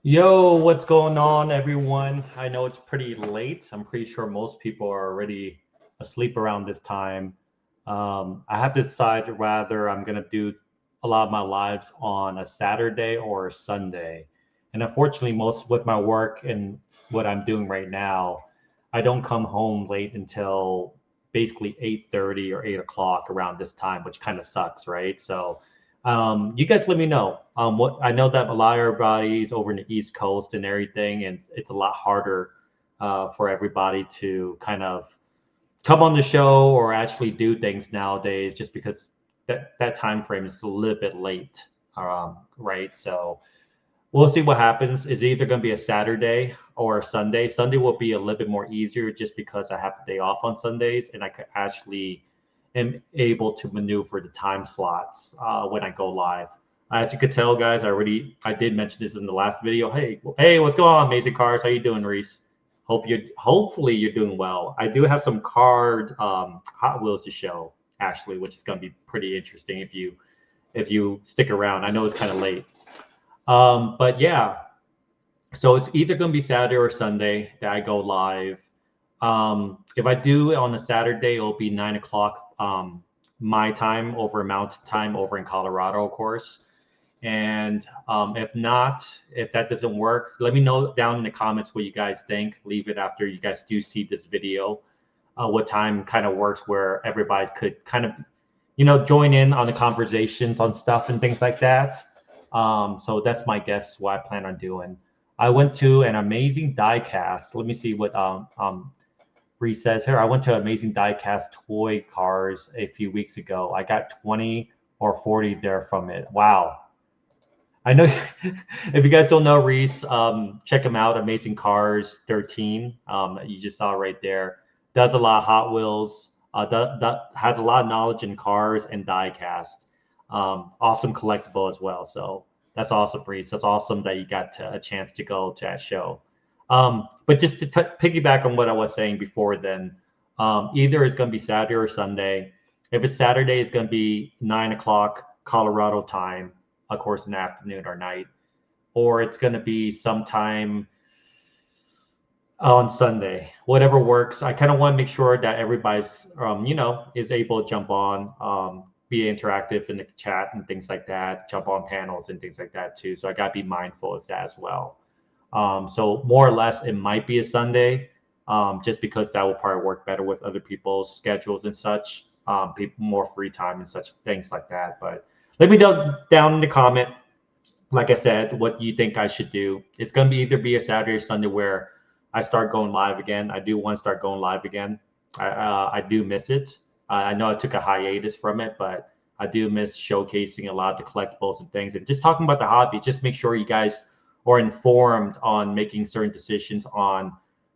Yo, what's going on, everyone? I know it's pretty late. I'm pretty sure most people are already asleep around this time. I have to decide whether I'm going to do a lot of my lives on a Saturday or a Sunday. And unfortunately, most with my work and what I'm doing right now, I don't come home late until basically 8:30 or 8 o'clock around this time, which kind of sucks, right? So you guys let me know. What I know that a lot of everybody's over in the East Coast and everything, and it's a lot harder for everybody to kind of come on the show or actually do things nowadays, just because that time frame is a little bit late, right? So we'll see what happens. It's either going to be a Saturday or a Sunday. Sunday will be a little bit more easier just because I have the day off on Sundays and I could actually am able to maneuver the time slots when I go live. As you could tell, guys, I did mention this in the last video. Hey, what's going on, Amazing Cars? How you doing, Reese? Hopefully you're doing well. I do have some card Hot Wheels to show, Ashley, which is going to be pretty interesting if you stick around. I know it's kind of late. But yeah, so it's either going to be Saturday or Sunday that I go live. If I do it on a Saturday, it'll be 9 o'clock my time over Mountain Time over in Colorado, of course. And if not, if that doesn't work, let me know down in the comments what you guys think. Leave it after you guys do see this video. What time kind of works where everybody could kind of, join in on the conversations on stuff and things like that. So that's my guess, what I plan on doing. I went to an Amazing Diecast. Let me see what Reese says here. I went to Amazing Diecast Toy Cars a few weeks ago. I got 20 or 40 there from it. Wow. I know if you guys don't know Reese, check him out, Amazing Cars 13. You just saw right there. Does a lot of Hot Wheels, that has a lot of knowledge in cars and diecast. Awesome collectible as well. So that's awesome, Reese. That's awesome that you got a chance to go to that show. But just to piggyback on what I was saying before then, either it's going to be Saturday or Sunday. If it's Saturday, it's going to be 9 o'clock Colorado time, of course, in the afternoon or night. Or it's going to be sometime on Sunday, whatever works. I kind of want to make sure that everybody's, is able to jump on, be interactive in the chat and things like that, jump on panels and things like that too. So I got to be mindful of that as well. So more or less, it might be a Sunday, just because that will probably work better with other people's schedules and such, people more free time and such things like that. But let me know down in the comment, like I said, what you think I should do. It's going to either be a Saturday or Sunday where I start going live again. I do want to start going live again. I do miss it. I know I took a hiatus from it, but I do miss showcasing a lot of the collectibles and things and just talking about the hobby. Just make sure you guys or informed on making certain decisions on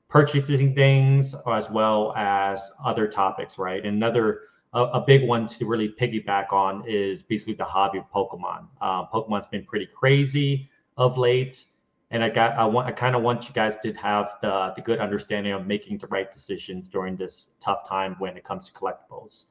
purchasing things as well as other topics, right? Another a big one to really piggyback on is basically the hobby of Pokemon. Pokemon's been pretty crazy of late, and I kind of want you guys to have the good understanding of making the right decisions during this tough time when it comes to collectibles.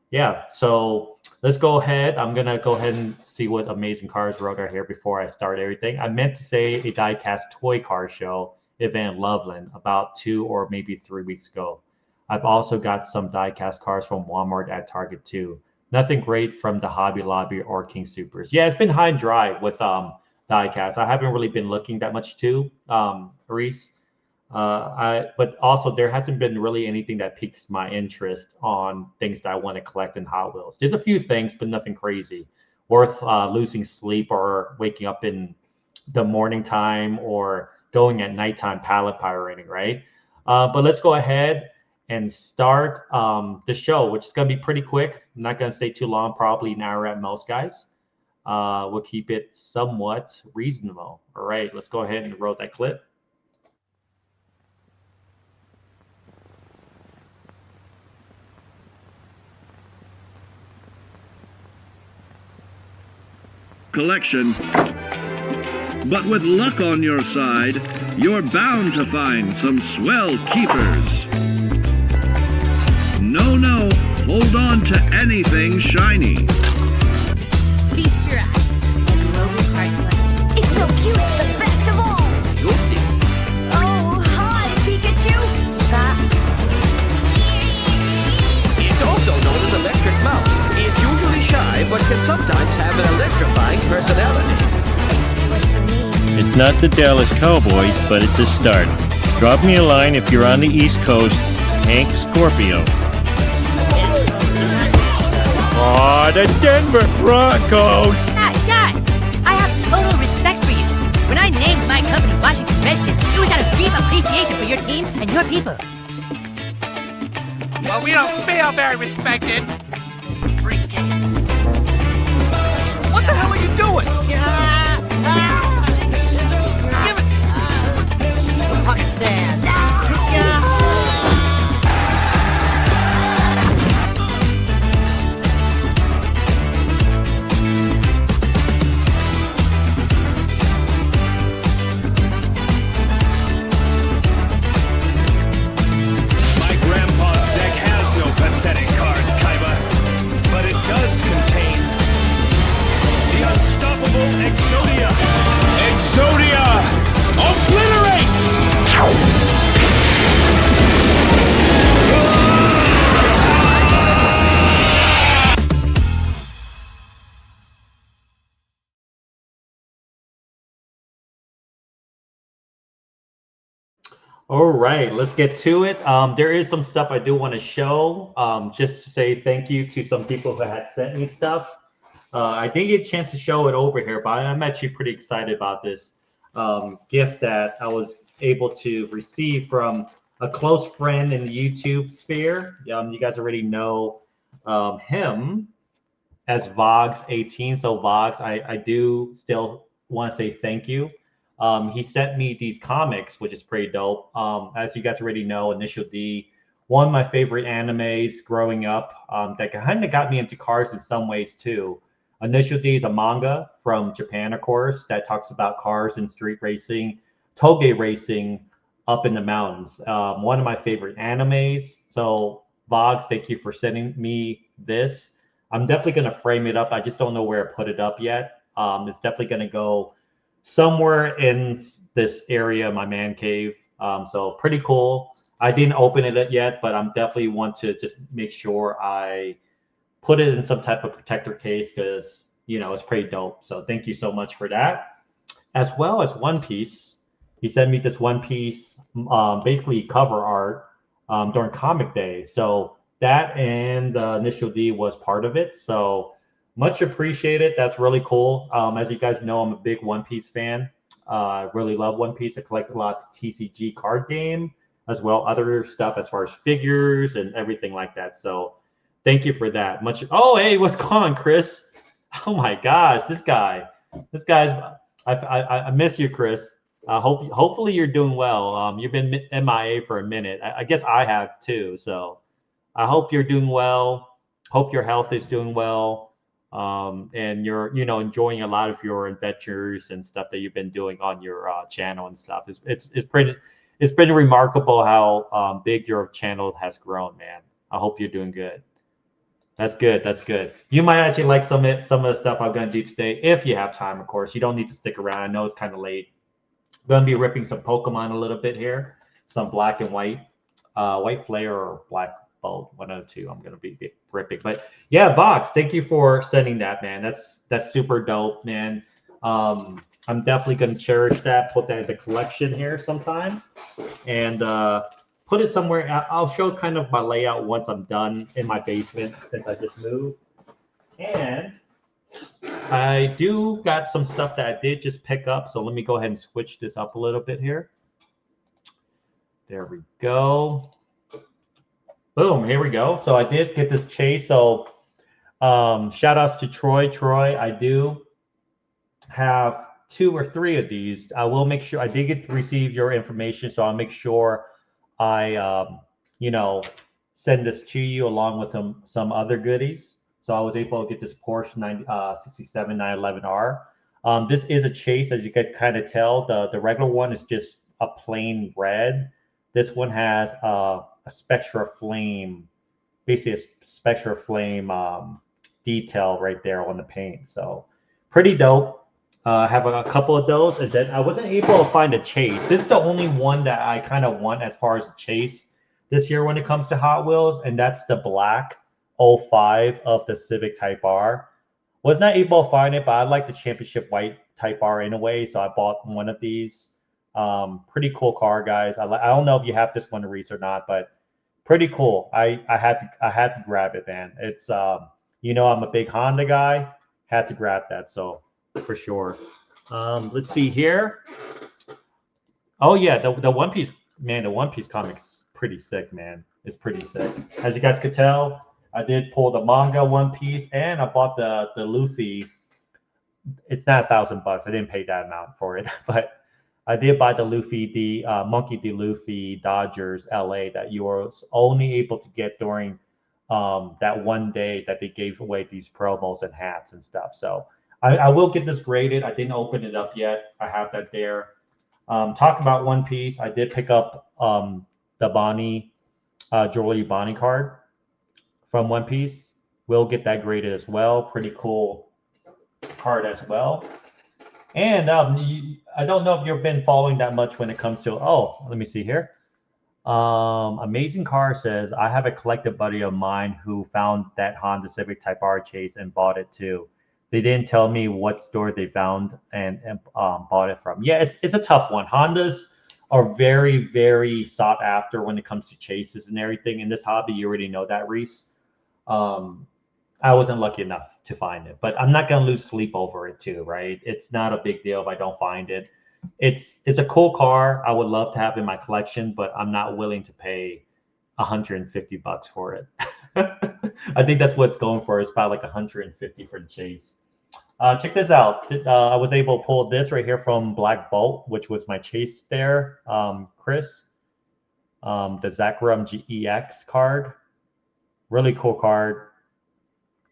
Yeah, so let's go ahead. I'm going to go ahead and see what Amazing Cars wrote out here before I start everything. I meant to say a diecast toy car show event in Loveland about 2 or maybe 3 weeks ago. I've also got some diecast cars from Walmart at Target too. Nothing great from the Hobby Lobby or King Supers. Yeah, it's been high and dry with diecast. I haven't really been looking that much too, Reese. But also there hasn't been really anything that piques my interest on things that I want to collect in Hot Wheels. There's a few things, but nothing crazy worth losing sleep or waking up in the morning time or going at nighttime pallet pirating, right? But let's go ahead and start the show, which is going to be pretty quick. I'm not going to stay too long, probably an hour at most, guys. We'll keep it somewhat reasonable. All right, let's go ahead and roll that clip. Collection. But with luck on your side, you're bound to find some swell keepers. No, hold on to anything shiny. Feast your eyes at Global Card Collection. It's so cute! It's not the Dallas Cowboys, but it's a start. Drop me a line if you're on the East Coast. Hank Scorpio. Oh, the Denver Broncos! Guys, I have total respect for you. When I named my company Washington Redskins, it was out of deep appreciation for your team and your people. Well, we don't feel very respected. What the hell are you doing? Give it. Pocket sand. My grandpa's deck has no pathetic cards, Kaiba, but it does contain the unstoppable Exodia. Exodia! Obliterate! All right, let's get to it. There is some stuff I do want to show. Just to say thank you to some people who had sent me stuff. I didn't get a chance to show it over here, but I'm actually pretty excited about this gift that I was able to receive from a close friend in the YouTube sphere. You guys already know him as Vogs18. So Vogs, I do still want to say thank you. He sent me these comics, which is pretty dope. As you guys already know, Initial D, one of my favorite animes growing up, that kind of got me into cars in some ways too. Initial D is a manga from Japan, of course, that talks about cars and street racing, toge racing up in the mountains. One of my favorite animes. So Vogs, thank you for sending me this. I'm definitely going to frame it up. I just don't know where to put it up yet. It's definitely going to go somewhere in this area, my man cave. So pretty cool. I didn't open it yet, but I'm definitely want to just make sure I put it in some type of protector case because, you know, it's pretty dope. So thank you so much for that. As well as One Piece. He sent me this One Piece, basically cover art during Comic Day. So that and Initial D was part of it. So much appreciated. That's really cool. As you guys know, I'm a big One Piece fan. I really love One Piece. I collect a lot of TCG card game, as well other stuff as far as figures and everything like that. So thank you for that. Much. Oh, hey, what's going on, Chris? Oh my gosh, this guy's. I miss you, Chris. Hopefully you're doing well. You've been MIA for a minute. I guess I have too. So I hope you're doing well. Hope your health is doing well. And you're, you know, enjoying a lot of your adventures and stuff that you've been doing on your channel and stuff. It's pretty remarkable how big your channel has grown, man. I hope you're doing good. That's good. That's good. You might actually like some of the stuff I'm going to do today if you have time, of course. You don't need to stick around. I know it's kind of late. I'm going to be ripping some Pokemon a little bit here. Some black and white, white flare or black bolt, 102. I'm going to be ripping. But yeah, Vox, thank you for sending that, man. That's super dope, man. I'm definitely going to cherish that. Put that in the collection here sometime. And put it somewhere. I'll show kind of my layout once I'm done in my basement since I just moved. And I do got some stuff that I did just pick up. So let me go ahead and switch this up a little bit here. There we go. Boom, here we go. So I did get this chase. So shout outs to Troy. Troy, I do have 2 or 3 of these. I will make sure I did get to receive your information. So I'll make sure I, you know, send this to you along with some other goodies. So I was able to get this Porsche 67 911R. This is a chase, as you can kind of tell. The regular one is just a plain red. This one has a Spectra Flame, basically a Spectra Flame detail right there on the paint. So pretty dope. I have a couple of those, and then I wasn't able to find a chase. This is the only one that I kind of want as far as a chase this year when it comes to Hot Wheels, and that's the black 05 of the Civic Type R. Was not able to find it, but I like the championship white Type R anyway, so I bought one of these. Pretty cool car, guys. I don't know if you have this one, Reese, or not, but pretty cool. I had to grab it, man. It's I'm a big Honda guy. Had to grab that, so for sure. Let's see here. Oh yeah, the One Piece, man. The One Piece comics pretty sick, man. It's pretty sick. As you guys could tell, I did pull the manga One Piece, and I bought the Luffy. It's not $1,000. I didn't pay that amount for it, but I did buy the Luffy, the Monkey D. Luffy Dodgers LA that you were only able to get during that one day that they gave away these promos and hats and stuff. So I will get this graded. I didn't open it up yet. I have that there. Talking about One Piece, I did pick up the Bonnie, Jolie Bonnie card from One Piece. We'll get that graded as well. Pretty cool card as well. And I don't know if you've been following that much when it comes to, let me see here. Amazing Car says, I have a collective buddy of mine who found that Honda Civic Type R Chase and bought it too. They didn't tell me what store they found and bought it from. Yeah, it's a tough one. Hondas are very, very sought after when it comes to chases and everything. In this hobby, you already know that, Reese. I wasn't lucky enough to find it, but I'm not going to lose sleep over it too, right? It's not a big deal if I don't find it. It's a cool car. I would love to have in my collection, but I'm not willing to pay $150 for it. I think that's what it's going for. It's about like $150 for the Chase. Check this out. I was able to pull this right here from Black Bolt, which was my Chase there. Chris, the Zakram GEX card. Really cool card.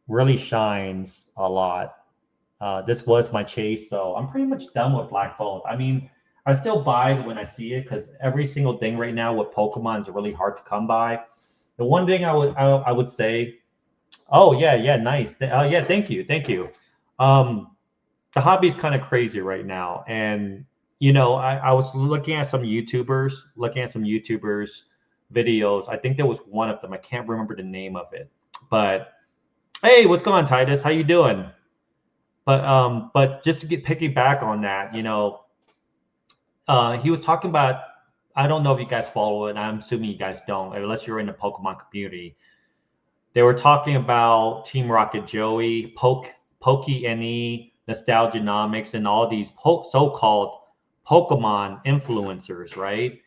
Really shines a lot. This was my Chase, so I'm pretty much done with Black Bolt. I mean, I still buy it when I see it because every single thing right now with Pokemon is really hard to come by. The one thing I would say, nice. Thank you. The hobby's kind of crazy right now, and I was looking at some YouTubers videos. I think there was one of them. I can't remember the name of it, but hey, what's going on, Titus? How you doing? But just to piggyback on that, he was talking about, I don't know if you guys follow it, and I'm assuming you guys don't, unless you're in the Pokemon community. They were talking about Team Rocket Joey, PokeNE, Nostalgianomics, and all these so-called Pokemon influencers, right?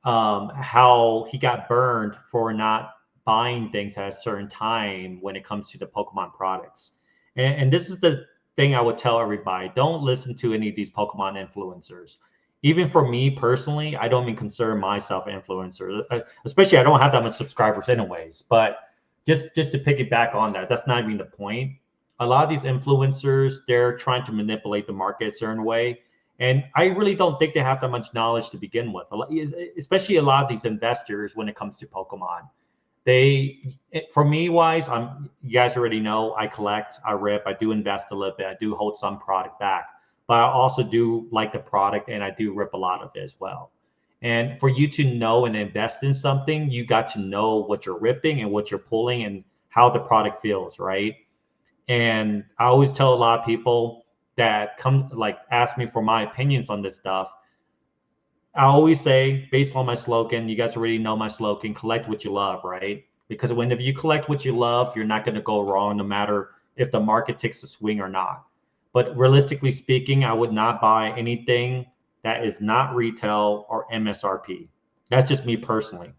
How he got burned for not buying things at a certain time when it comes to the Pokemon products. And this is the thing I would tell everybody. Don't listen to any of these Pokemon influencers. Even for me personally, I don't even consider myself an influencer, especially I don't have that much subscribers anyways. But just to piggyback on that, that's not even the point. A lot of these influencers, they're trying to manipulate the market a certain way. And I really don't think they have that much knowledge to begin with, especially a lot of these investors when it comes to Pokemon. For me wise, you guys already know, I collect, I rip, I do invest a little bit, I do hold some product back, but I also do like the product and I do rip a lot of it as well. And for you to know and invest in something, you got to know what you're ripping and what you're pulling and how the product feels, right? And I always tell a lot of people that ask me for my opinions on this stuff. I always say, based on my slogan, you guys already know my slogan, collect what you love, right? Because if you collect what you love, you're not going to go wrong no matter if the market takes a swing or not. But realistically speaking, I would not buy anything that is not retail or MSRP. That's just me personally.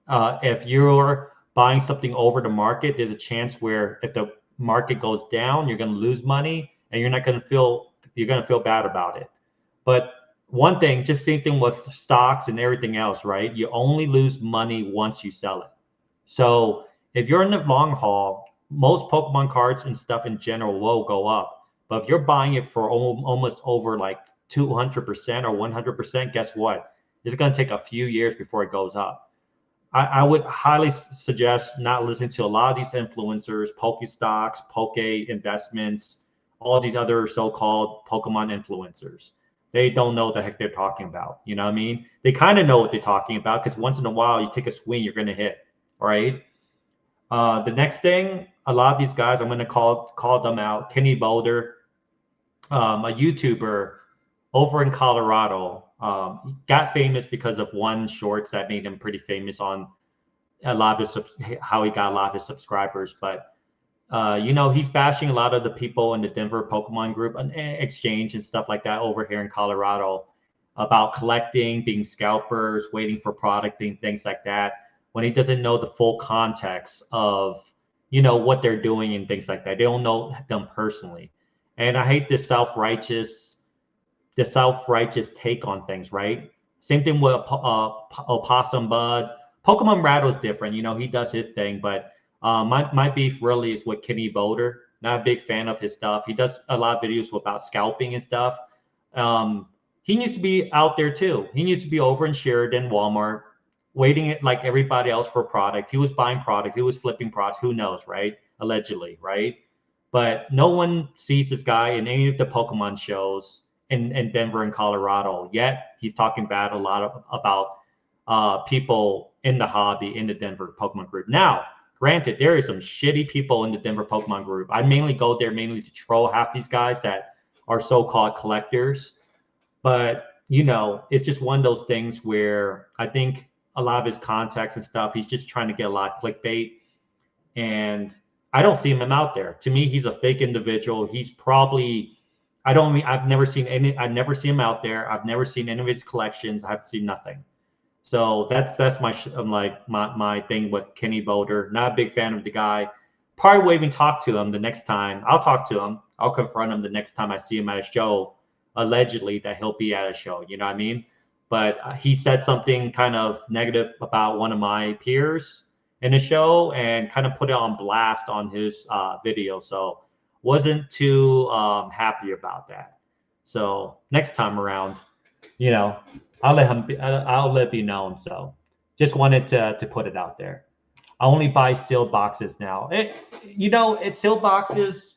If you're buying something over the market, there's a chance where if the market goes down, you're going to lose money and you're going to feel bad about it. But one thing, just same thing with stocks and everything else, right? You only lose money once you sell it. So if you're in the long haul, most Pokemon cards and stuff in general will go up. But if you're buying it for almost over like 200% or 100%, guess what? It's going to take a few years before it goes up. I would highly suggest not listening to a lot of these influencers, Pokestocks, Poke Investments, all these other so-called Pokemon influencers. They don't know what the heck they're talking about. You know what I mean? They kind of know what they're talking about because once in a while you take a swing, you're going to hit, right? The next thing, a lot of these guys, I'm going to call them out. Kenny Boulder, a YouTuber over in Colorado, he got famous because of one shorts that made him pretty famous on a lot of his, how he got a lot of his subscribers. But he's bashing a lot of the people in the Denver Pokemon group and exchange and stuff like that over here in Colorado about collecting, being scalpers, waiting for product and things like that, when he doesn't know the full context of, what they're doing and things like that. They don't know them personally. And I hate this self-righteous take on things, right? Same thing with Opossum Bud. Pokemon Rattle is different. He does his thing, but my beef really is with Kenny Boulder. Not a big fan of his stuff. He does a lot of videos about scalping and stuff. He needs to be out there too. He needs to be over in Sheridan, Walmart, waiting it like everybody else for product. He was buying product. He was flipping products. Who knows, right? Allegedly, right? But no one sees this guy in any of the Pokemon shows in Denver and Colorado. Yet he's talking bad a lot about people in the hobby, in the Denver Pokemon group. Now, granted, there is some shitty people in the Denver Pokemon group. I mainly go there to troll half these guys that are so-called collectors. But, it's just one of those things where I think a lot of his contacts and stuff, he's just trying to get a lot of clickbait. And I don't see him out there. To me, he's a fake individual. He's probably, I've never seen him out there. I've never seen any of his collections. I haven't seen nothing. So that's my thing with Kenny Boulder. Not a big fan of the guy. Probably won't even talk to him the next time. I'll talk to him. I'll confront him the next time I see him at a show, allegedly that he'll be at a show. You know what I mean? But he said something kind of negative about one of my peers in a show and kind of put it on blast on his video. So wasn't too happy about that. So next time around, I'll let it be known. So just wanted to put it out there. I only buy sealed boxes now. It's sealed boxes.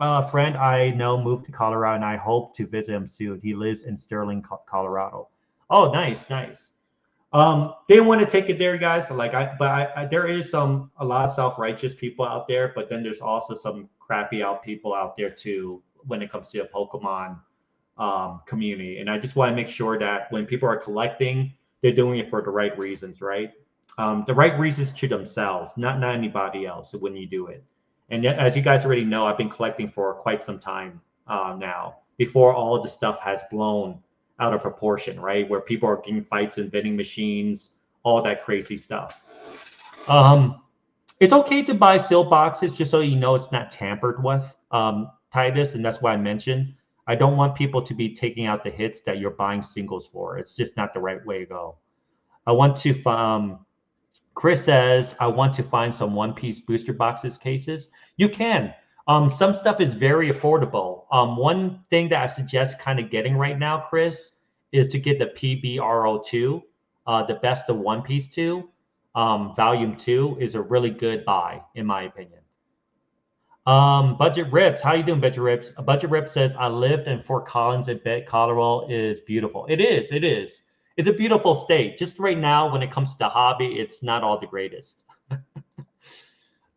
A friend I know moved to Colorado, and I hope to visit him soon. He lives in Sterling, Colorado. Oh, nice. Didn't want to take it there, guys. There is a lot of self-righteous people out there, but then there's also some crappy out people out there too when it comes to a Pokemon community. And I just want to make sure that when people are collecting, they're doing it for the right reasons, right? The right reasons to themselves, not anybody else when you do it. And yet, as you guys already know, I've been collecting for quite some time now, before all of the stuff has blown out of proportion, right? Where people are getting fights in vending machines, all that crazy stuff. It's okay to buy sealed boxes just so it's not tampered with, Titus, and that's why I mentioned. I don't want people to be taking out the hits that you're buying singles for. It's just not the right way to go. Chris says, I want to find some One Piece booster boxes cases. You can. Some stuff is very affordable. One thing that I suggest kind of getting right now, Chris, is to get the PBRO2, the Best of One Piece 2. Volume 2 is a really good buy, in my opinion. Budget Rips, how you doing, Budget Rips? Budget Rips says, I lived in Fort Collins and bet Colorado is beautiful. It is. It's a beautiful state. Just right now, when it comes to the hobby, it's not all the greatest.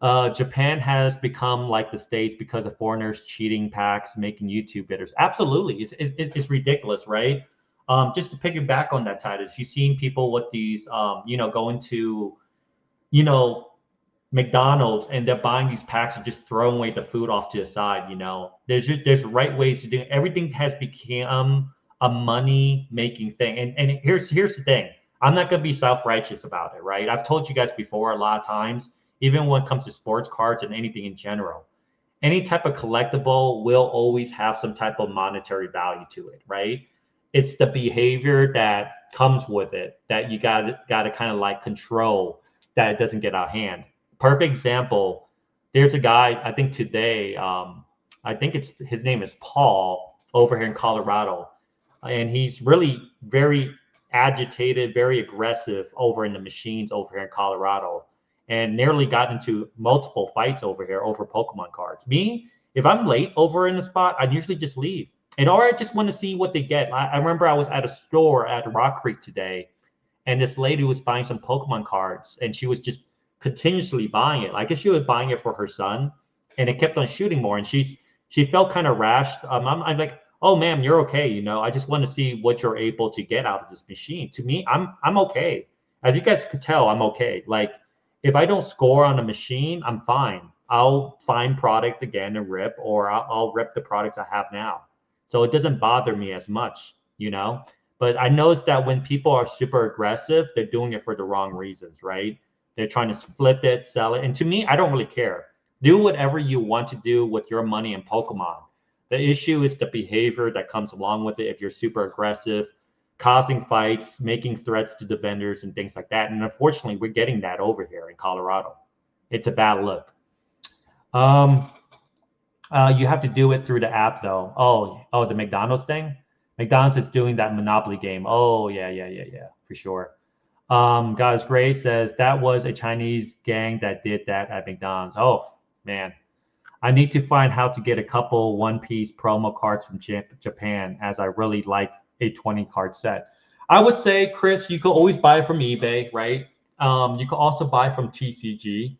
Japan has become like the States because of foreigners cheating packs, making YouTube bidders. Absolutely. It's ridiculous, right? Just to piggyback on that, Titus, you've seen people with these, going to, McDonald's and they're buying these packs and just throwing away the food off to the side. There's right ways to do it. Everything has become a money making thing. And here's the thing. I'm not going to be self-righteous about it, right? I've told you guys before a lot of times, even when it comes to sports cards and anything in general, any type of collectible will always have some type of monetary value to it, right? It's the behavior that comes with it that you got to kind of like control that it doesn't get out of hand. Perfect example. There's a guy, I think today, I think his name is Paul over here in Colorado. And he's really very agitated, very aggressive over in the machines over here in Colorado, and nearly got into multiple fights over here over Pokemon cards. Me, if I'm late over in the spot, I usually just leave. Or I just want to see what they get. I remember I was at a store at Rock Creek today, and this lady was buying some Pokemon cards, and she was just continuously buying it. I guess she was buying it for her son, and it kept on shooting more. And she felt kind of rash. I'm like, oh, ma'am, you're okay. You know, I just want to see what you're able to get out of this machine. To me, I'm okay. As you guys could tell, I'm okay. Like, if I don't score on a machine, I'm fine. I'll find product again and rip, or I'll rip the products I have now. So it doesn't bother me as much, you know. But I noticed that when people are super aggressive, they're doing it for the wrong reasons, right? They're trying to flip it, sell it. And to me, I don't really care. Do whatever you want to do with your money in Pokemon. The issue is the behavior that comes along with it. If you're super aggressive, causing fights, making threats to the vendors and things like that. And unfortunately, we're getting that over here in Colorado. It's a bad look. You have to do it through the app though. Oh, the McDonald's thing? McDonald's is doing that Monopoly game. Oh, yeah, for sure. Guys, Gray says that was a Chinese gang that did that at McDonald's. Oh, man. I need to find how to get a couple one-piece promo cards from Japan, as I really like a 20-card set. I would say, Chris, you could always buy it from eBay, right? You could also buy from TCG.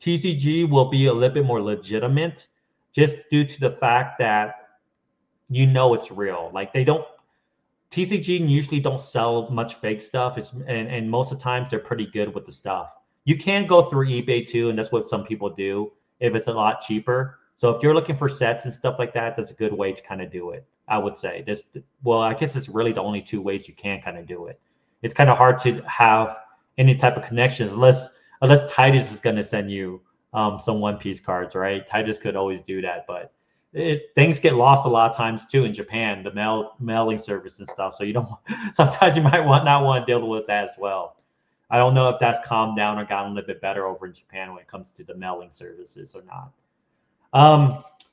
TCG will be a little bit more legitimate just due to the fact that you know it's real. Like, they don't, TCG usually don't sell much fake stuff. And most of the times they're pretty good with the stuff. You can go through eBay too, and that's what some people do if it's a lot cheaper. So if you're looking for sets and stuff like that, that's a good way to kind of do it, I would say. Well, I guess it's really the only two ways you can kind of do it. It's kind of hard to have any type of connections unless Titus is going to send you some one-piece cards, right? Titus could always do that, but things get lost a lot of times too in Japan, the mailing service and stuff. So you don't. Sometimes you might not want to deal with that as well. I don't know if that's calmed down or gotten a little bit better over in Japan when it comes to the mailing services or not.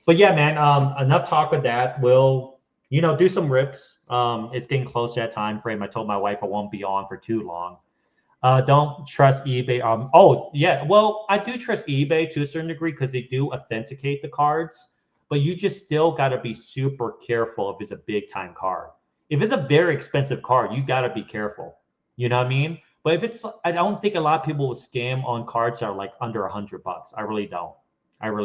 But yeah, man. Enough talk with that. We'll do some rips. It's getting close to that time frame. I told my wife I won't be on for too long. Don't trust eBay. Oh yeah, well I do trust eBay to a certain degree because they do authenticate the cards. But you just still got to be super careful if it's a big time card. If it's a very expensive card, you got to be careful. You know what I mean? But if it's, I don't think a lot of people will scam on cards that are like under $100. I really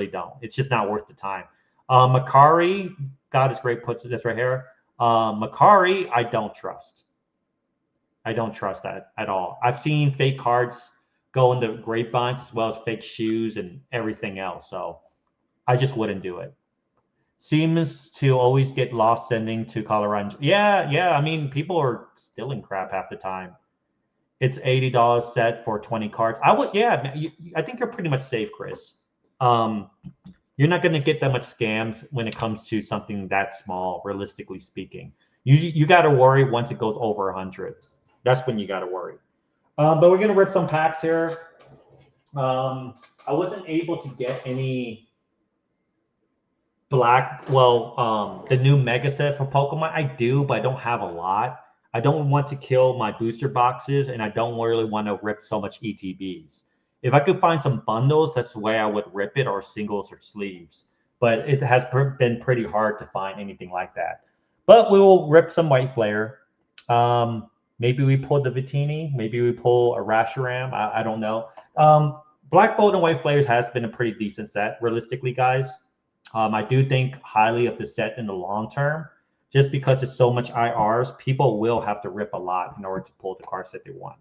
don't. It's just not worth the time. Macari, God is great, puts this right here. Macari, I don't trust. I don't trust that at all. I've seen fake cards go into grapevines as well as fake shoes and everything else. So I just wouldn't do it. Seems to always get lost sending to Colorado. Yeah. I mean, people are stealing crap half the time. It's $80 set for 20 cards. I think you're pretty much safe, Chris. You're not going to get that much scams when it comes to something that small, realistically speaking. You got to worry once it goes over 100. That's when you got to worry. But we're going to rip some packs here. I wasn't able to get any the new mega set for Pokemon. I do, but I don't have a lot. I don't want to kill my booster boxes, and I don't really want to rip so much ETBs. If I could find some bundles, that's the way I would rip it, or singles or sleeves. But it has been pretty hard to find anything like that. But we will rip some White Flare. Maybe we pull the Victini. Maybe we pull a Rashiram. I don't know. Black Bolt and White Flares has been a pretty decent set, realistically, guys. I do think highly of the set in the long term. Just because there's so much IRs, people will have to rip a lot in order to pull the cards that they want.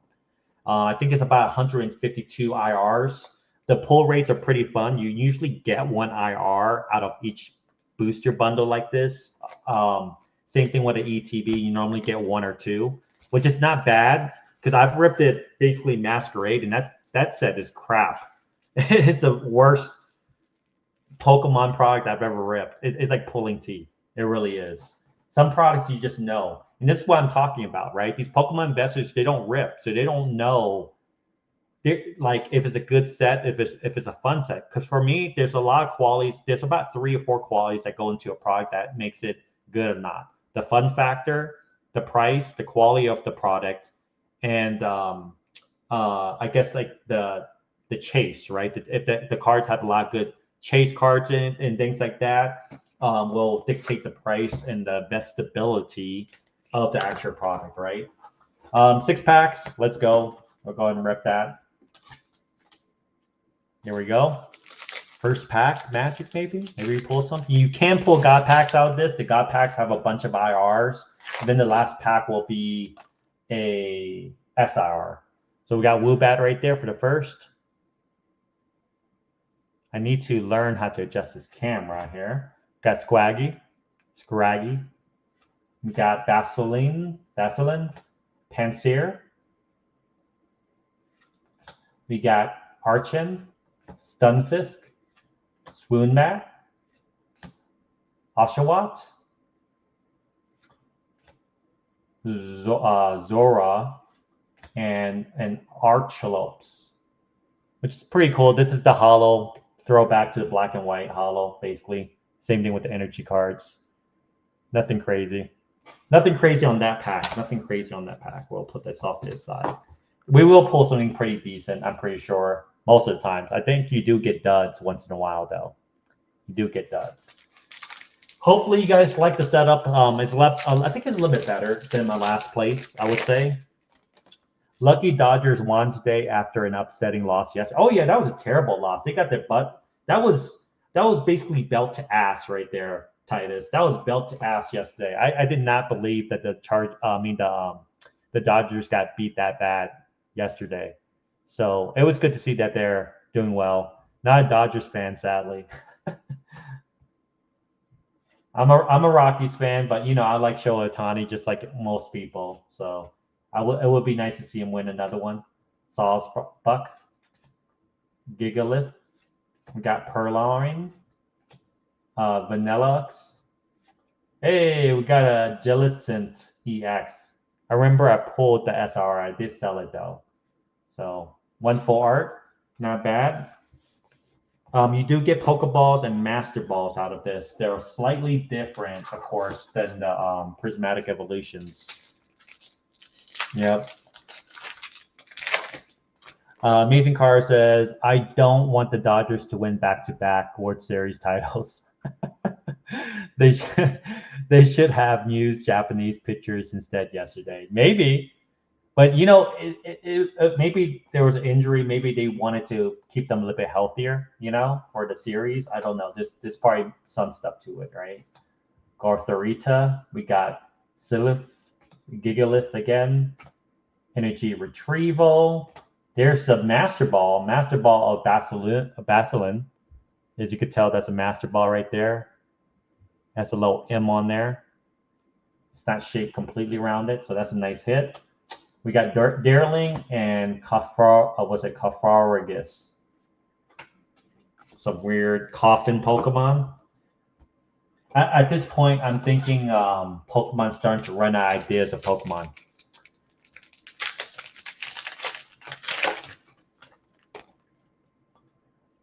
I think it's about 152 IRs. The pull rates are pretty fun. You usually get one IR out of each booster bundle like this. Same thing with an ETB. You normally get one or two, which is not bad because I've ripped it basically Masquerade, and that set is crap. It's the worst Pokemon product I've ever ripped. It's like pulling teeth. It really is. Some products you just know. And this is what I'm talking about, right? These Pokemon investors, they don't rip. So they don't know like if it's a good set, if it's a fun set. Because for me, there's a lot of qualities. There's about 3 or 4 qualities that go into a product that makes it good or not. The fun factor, the price, the quality of the product, and I guess like the chase, right? If the cards have a lot of good chase cards in and things like that, will dictate the price and the vestibility of the actual product, right? 6 packs, let's go. We'll go ahead and rip that. Here we go. First pack magic, maybe we pull something. You can pull God packs out of this. The God packs have a bunch of IRs. And then the last pack will be a SIR. So we got Woobat right there for the first. I need to learn how to adjust this camera here. Got Scraggy. We got Basculin, Pansear. We got Archen, Stunfisk, Swoonbat, Oshawott, Zora, and Archelopes, which is pretty cool. This is the holo throwback to the black and white holo, basically. Same thing with the energy cards. Nothing crazy. Nothing crazy on that pack. We'll put this off to the side. We will pull something pretty decent, I'm pretty sure, most of the times. I think you do get duds once in a while, though. You do get duds. Hopefully you guys like the setup. It's left. I think it's a little bit better than my last place, I would say. Lucky Dodgers won today after an upsetting loss yesterday. Oh yeah, that was a terrible loss. They got their butt. That was basically belt to ass right there, Titus. That was belt to ass yesterday. I did not believe that the Dodgers got beat that bad yesterday. So it was good to see that they're doing well. Not a Dodgers fan, sadly. I'm a Rockies fan, but I like Shohei Ohtani just like most people. So it would be nice to see him win another one. Sauce Buck, Gigalith. We got Purloin, Vanillux. Hey, we got a Jellicent EX. I remember I pulled the SR. I did sell it though. So one full art, not bad. You do get Pokeballs and Master Balls out of this. They're slightly different, of course, than the Prismatic Evolutions. Yep. Amazing Car says, I don't want the Dodgers to win back-to-back World Series titles. They should have used Japanese pitchers instead yesterday. Maybe. But, maybe there was an injury. Maybe they wanted to keep them a little bit healthier, for the series. I don't know. There's probably some stuff to it, right? Gartharita. We got Silith, Gigalith again. Energy Retrieval. There's a Master Ball of Basculin. As you could tell, that's a Master Ball right there. Has a little M on there. It's not shaped completely rounded, so that's a nice hit. We got Darling and Capharagus. Some weird coffin Pokemon. At this point, I'm thinking Pokemon's starting to run out of ideas of Pokemon.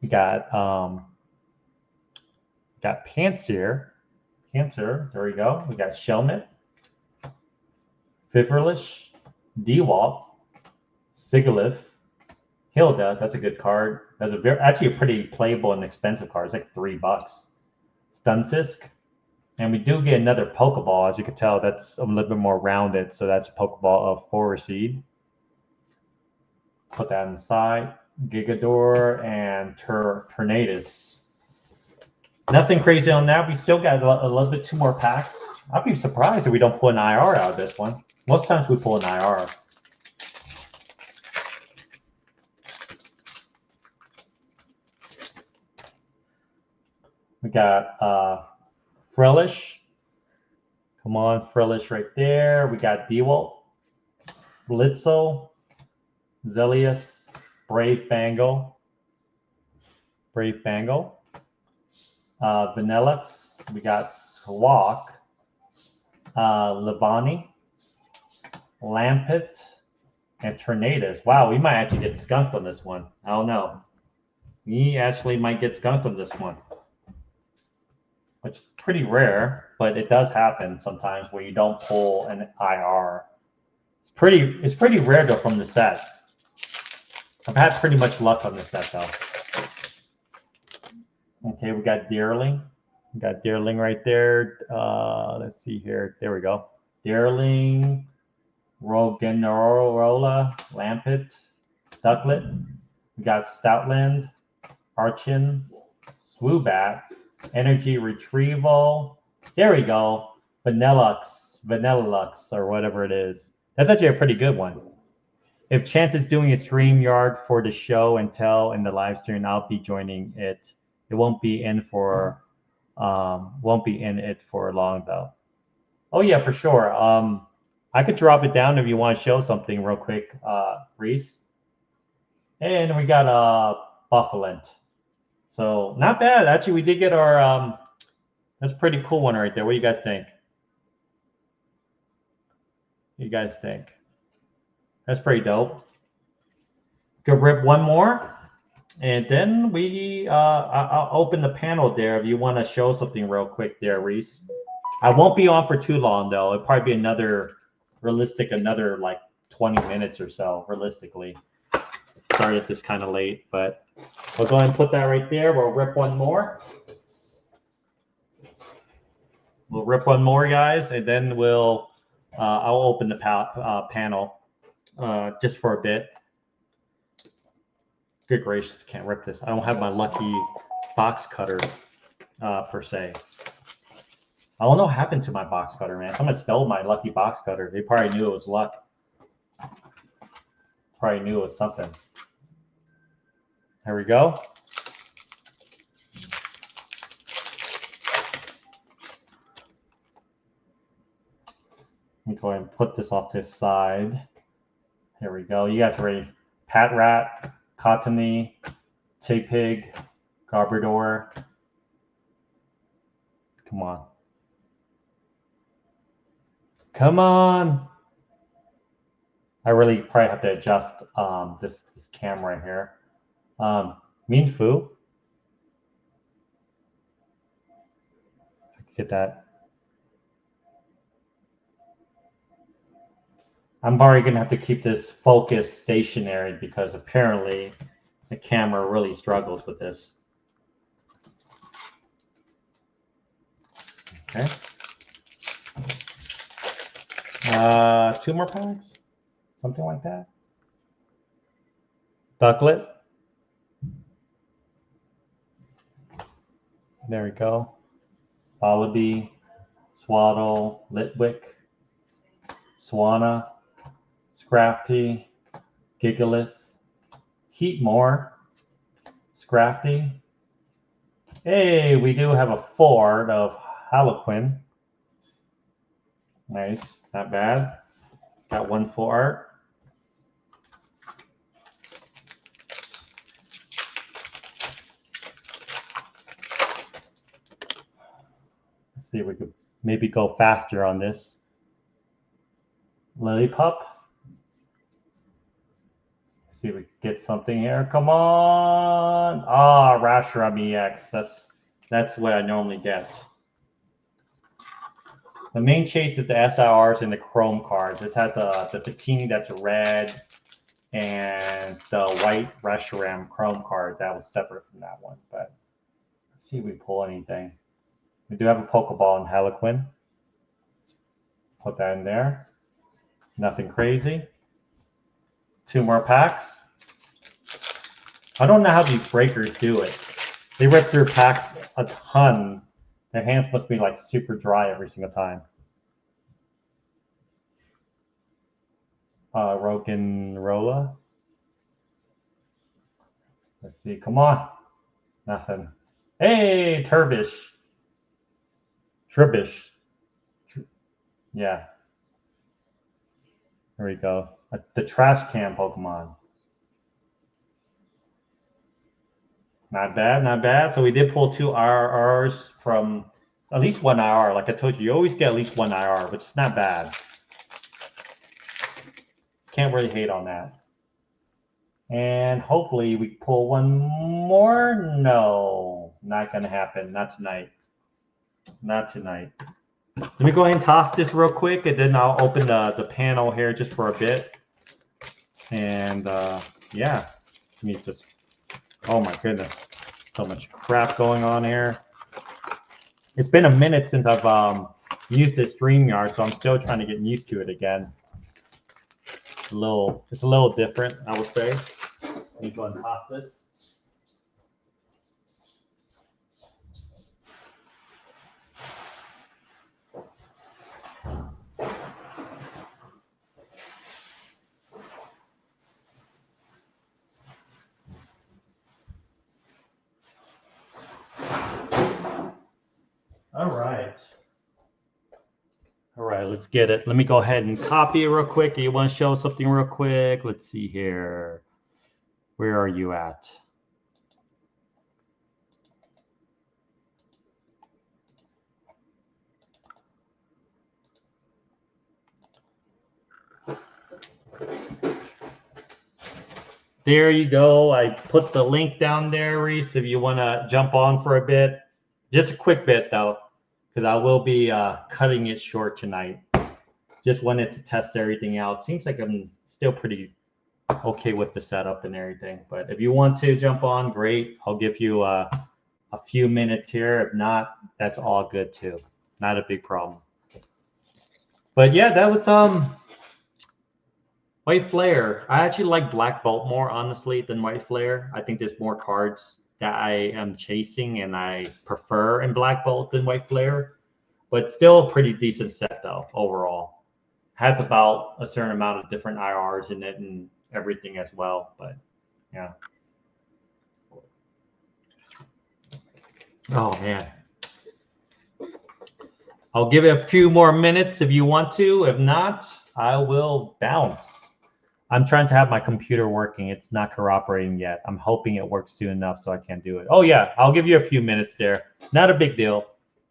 We got Pansear. There we go. We got Shelmet, Fiverlish, Dewalt, Sigilyph, Hilda. That's a good card. That's actually a pretty playable and expensive card. It's like $3. Stunfisk, and we do get another Pokeball. As you can tell, that's a little bit more rounded. So that's a Pokeball of Forseed. Put that on the side. Gigador and Tornadus. Nothing crazy on that. We still got a little bit 2 more packs. I'd be surprised if we don't pull an IR out of this one. Most times we pull an IR. We got Frillish. Come on, Frillish right there. We got Dewalt, Blitzel, Zelius, Brave Bangle, Vanillux. We got Swak, Levani, Lampet, and Tornadus. Wow, we might actually get skunked on this one. I don't know. We actually might get skunked on this one, which is pretty rare, but it does happen sometimes where you don't pull an IR. It's pretty rare though from the set. I've had pretty much luck on this set though. Okay, we got Deerling. We got Deerling right there. Let's see here. There we go. Deerling, Roggenrola, Lampet, Ducklet. We got Stoutland, Archin, Swoobat, Energy Retrieval. There we go. Vanillux, or whatever it is. That's actually a pretty good one. If Chance is doing a StreamYard for the show and tell in the live stream, I'll be joining it. It won't be in it for long though. Oh yeah, for sure. I could drop it down if you want to show something real quick, Reese. And we got Buffalent. So not bad. Actually, we did get our that's a pretty cool one right there. What do you guys think? That's pretty dope. Could rip one more, and then I'll open the panel there if you want to show something real quick there, Reese. I won't be on for too long though. It'll probably be another like 20 minutes or so, realistically. Started this kind of late, but we'll go ahead and put that right there. We'll rip one more. We'll rip one more, guys, and then I'll open the panel just for a bit. Good gracious, can't rip this. I don't have my lucky box cutter per se. I don't know what happened to my box cutter, man. Someone stole my lucky box cutter. They probably knew it was luck. Probably knew it was something. There we go. Let me go ahead and put this off to the side. Here we go. You guys ready? Patrat, Cottony, Tipig, Garbodor. Come on. Come on. I really probably have to adjust this camera here. Minfu. I can get that. I'm probably gonna have to keep this focus stationary because apparently the camera really struggles with this. Okay. 2 more packs, something like that. Ducklet. There we go. Wallaby, Swaddle, Litwick, Swanna, Scrafty, Gigalith, Heatmore, Scrafty. Hey, we do have a 4 of Harlequin. Nice, not bad. Got 1 full art. Let's see if we could maybe go faster on this. Lillipup. See if we can get something here. Come on. Ah, Rashiram EX. That's what I normally get. The main chase is the SIRs and the Chrome cards. This has the Patini that's red and the white Reshiram Chrome card that was separate from that one. But let's see if we pull anything. We do have a Pokeball in Harlequin. Put that in there. Nothing crazy. 2 more packs. I don't know how these breakers do it. They rip through packs a ton. Their hands must be like super dry every single time. Roggenrola. Let's see. Come on. Nothing. Hey, Trubbish. Yeah. There we go. The trash can Pokemon. Not bad, not bad. So we did pull 2 IRRs from at least 1 IR. Like I told you, you always get at least 1 IR, which is not bad. Can't really hate on that. And hopefully we pull 1 more. No, not going to happen. Not tonight. Not tonight. Let me go ahead and toss this real quick, and then I'll open the panel here just for a bit. And yeah, let me just, oh my goodness, so much crap going on here. It's been a minute since I've used this StreamYard, so I'm still trying to get used to it again. It's a little different, I would say. Let me go and toss this. right, let's get it. Let me go ahead and copy it real quick. Do you want to show something real quick? Let's see here. Where are you at? There you go. I put the link down there, Reese, if you want to jump on for a bit. Just a quick bit, though, because I will be cutting it short tonight. Just wanted to test everything out. Seems like I'm still pretty okay with the setup and everything. But if you want to jump on, great. I'll give you a few minutes here. If not, that's all good, too. Not a big problem. But, yeah, that was White Flare. I actually like Black Bolt more, honestly, than White Flare. I think there's more cards that I am chasing and I prefer in Black Bolt than White Flare. But still a pretty decent set, though, overall. Has about a certain amount of different IRs in it and everything as well. But, yeah. Oh, man. I'll give it a few more minutes if you want to. If not, I will bounce. I'm trying to have my computer working. It's not cooperating yet. I'm hoping it works soon enough so I can do it. Oh, yeah. I'll give you a few minutes there. Not a big deal.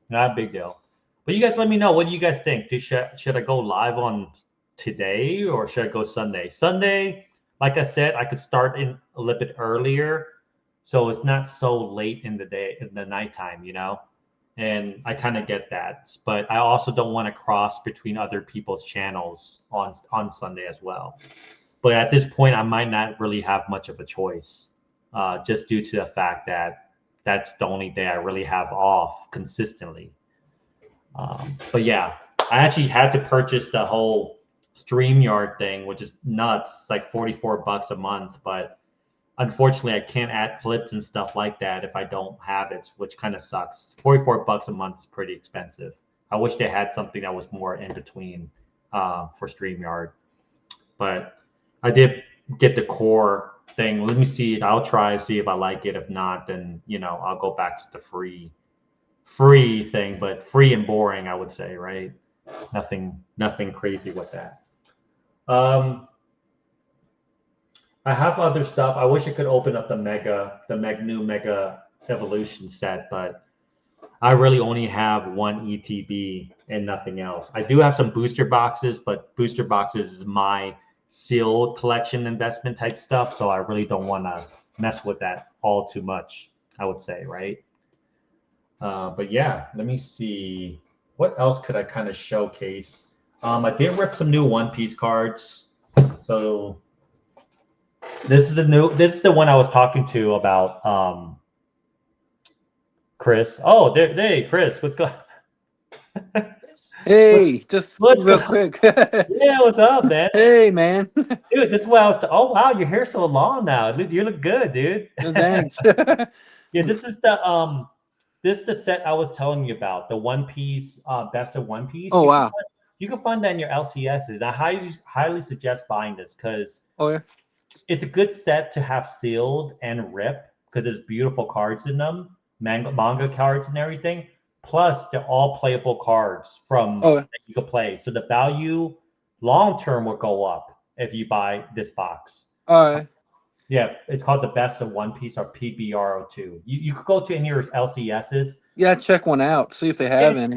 Not a big deal. But you guys let me know. What do you guys think? Should I go live on today or should I go Sunday? Sunday, like I said, I could start in a little bit earlier. So it's not so late in the day, in the nighttime, you know? And I kind of get that. But I also don't want to cross between other people's channels on Sunday as well. But at this point, I might not really have much of a choice, just due to the fact that that's the only day I really have off consistently. But yeah, I actually had to purchase the whole StreamYard thing, which is nuts. It's like $44 a month. But unfortunately, I can't add clips and stuff like that if I don't have it, which kind of sucks. $44 a month is pretty expensive. I wish they had something that was more in between for StreamYard. But I did get the core thing. Let me see. I'll try to see if I like it. If not, then, you know, I'll go back to the free thing, but free and boring, I would say, right? Nothing crazy with that. I have other stuff. I wish I could open up the new Mega Evolution set, but I really only have one ETB and nothing else. I do have some booster boxes, but booster boxes is my sealed collection investment type stuff, so I really don't want to mess with that all too much, I would say, right? But yeah, let me see. What else could I kind of showcase? I did rip some new One Piece cards. So this is the one I was talking to about Chris. Oh, hey, Chris, what's going on? Hey, just real quick. Yeah, what's up, man? Hey, man. Dude, this is what I was. Oh, wow, your hair's so long now. You look good, dude. Thanks. Yeah, this is the set I was telling you about, the One Piece, Best of One Piece. Oh, wow. You can find that in your LCSs. I highly suggest buying this because Oh, yeah. it's a good set to have sealed and rip because there's beautiful cards in them, manga cards and everything. Plus, they're all playable cards that you can play. So the value long term will go up if you buy this box. All right. Yeah, it's called the Best of One Piece or PBR02. You could go to any of your LCSs. Yeah, check one out. See if they have any.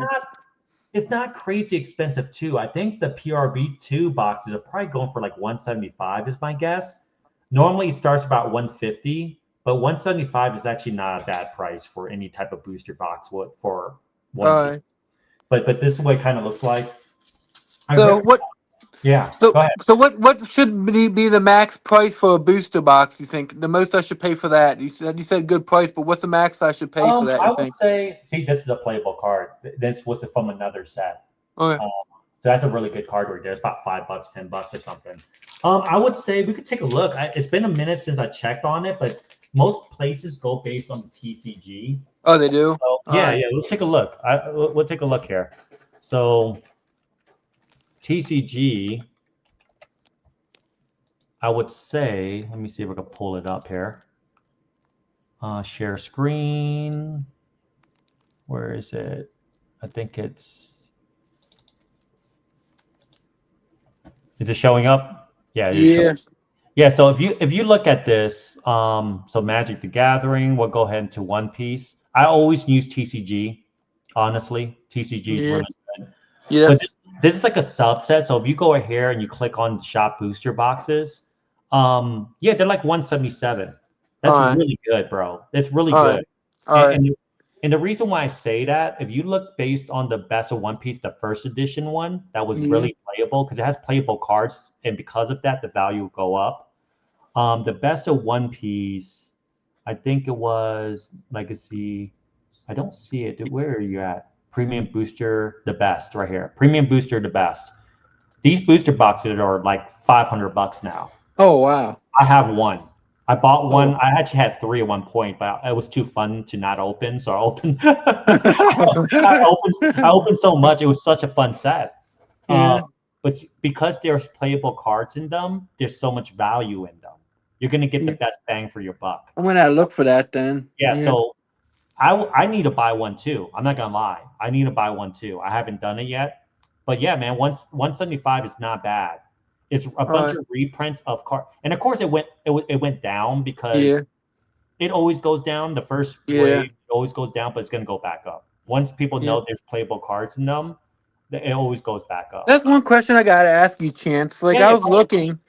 It's not crazy expensive too. I think the PRB2 boxes are probably going for like $175 is my guess. Normally it starts about $150, but $175 is actually not a bad price for any type of booster box for one. Right. But this is what it kind of looks like. So what? Yeah. So go ahead. so what should be the max price for a booster box? You think the most I should pay for that? You said good price, but what's the max I should pay for that? I would say, see, this is a playable card. This was from another set. Okay. So that's a really good card right there. It's about $5, $10 or something. I would say we could take a look. It's been a minute since I checked on it, but most places go based on the TCG. Oh, they do? So, yeah. Let's take a look. We'll take a look here. So TCG, I would say, let me see if I can pull it up here. Share screen. Where is it? I think it's Is it showing up? Yeah, it is showing. Yeah. Yeah, so if you look at this, so Magic the Gathering, we'll go ahead into One Piece. I always use TCG, honestly. TCG is Yeah. really good. But Yes. this is like a subset. So if you go here and you click on shop booster boxes, yeah, they're like 177. That's All right. really good, bro. It's really All good. right. All right. And the reason why I say that, if you look based on the best of One Piece, the first edition one, that was Yeah. really playable because it has playable cards, and because of that, the value will go up. The best of One Piece, I think it was Legacy. I don't see it. Where are you at? Premium Booster, the best, right here. Premium Booster, the best. These booster boxes are like $500 now. Oh wow. I have one. I bought one. Oh. I actually had three at one point, but it was too fun to not open, so I opened. I opened so much. It was such a fun set. Yeah. But because there's playable cards in them, there's so much value in them. You're gonna get the Yeah. best bang for your buck. I'm gonna look for that then. Yeah. So I need to buy one too. I'm not gonna lie. I need to buy one too. I haven't done it yet. But yeah, man, 175 is not bad. It's a bunch of reprints of cards, and of course it went down because it always goes down. The first wave always goes down, but it's gonna go back up. Once people know there's playable cards in them, it always goes back up. That's one question I gotta ask you, Chance. Like Yeah, I yeah, was go ahead. looking,